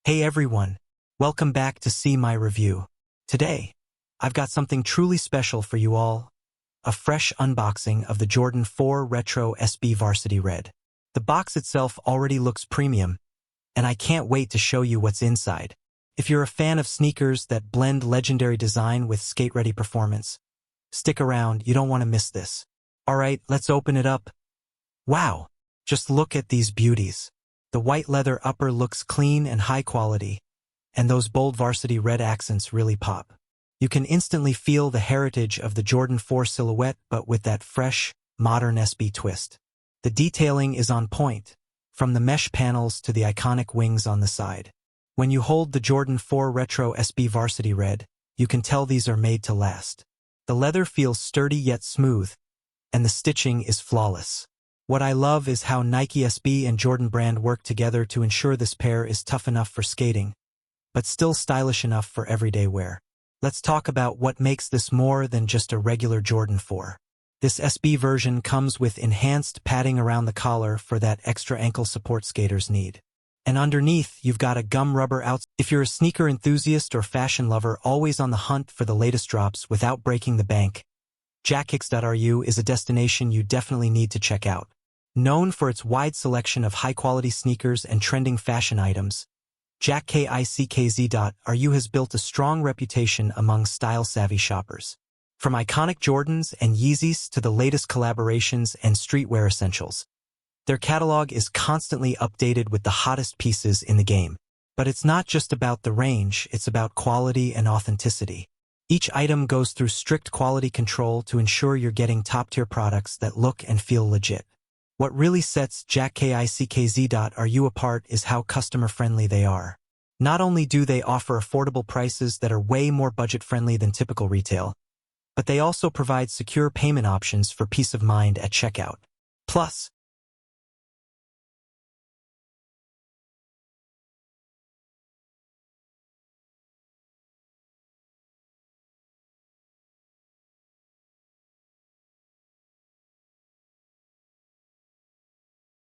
Hey everyone, welcome back to See My Review. Today, I've got something truly special for you all, a fresh unboxing of the Jordan 4 Retro SB Varsity Red. The box itself already looks premium, and I can't wait to show you what's inside. If you're a fan of sneakers that blend legendary design with skate-ready performance, stick around, you don't want to miss this. Alright, let's open it up. Wow, just look at these beauties. The white leather upper looks clean and high quality, and those bold varsity red accents really pop. You can instantly feel the heritage of the Jordan 4 silhouette, but with that fresh, modern SB twist. The detailing is on point, from the mesh panels to the iconic wings on the side. When you hold the Jordan 4 Retro SB Varsity Red, you can tell these are made to last. The leather feels sturdy yet smooth, and the stitching is flawless. What I love is how Nike SB and Jordan brand work together to ensure this pair is tough enough for skating, but still stylish enough for everyday wear. Let's talk about what makes this more than just a regular Jordan 4. This SB version comes with enhanced padding around the collar for that extra ankle support skaters need. And underneath, you've got a gum rubber outsole. If you're a sneaker enthusiast or fashion lover always on the hunt for the latest drops without breaking the bank, jackkicks.ru is a destination you definitely need to check out. Known for its wide selection of high-quality sneakers and trending fashion items, jackkicks.ru has built a strong reputation among style-savvy shoppers. From iconic Jordans and Yeezys to the latest collaborations and streetwear essentials, their catalog is constantly updated with the hottest pieces in the game. But it's not just about the range, it's about quality and authenticity. Each item goes through strict quality control to ensure you're getting top-tier products that look and feel legit. What really sets jackkicks.ru apart is how customer-friendly they are. Not only do they offer affordable prices that are way more budget-friendly than typical retail, but they also provide secure payment options for peace of mind at checkout. Plus,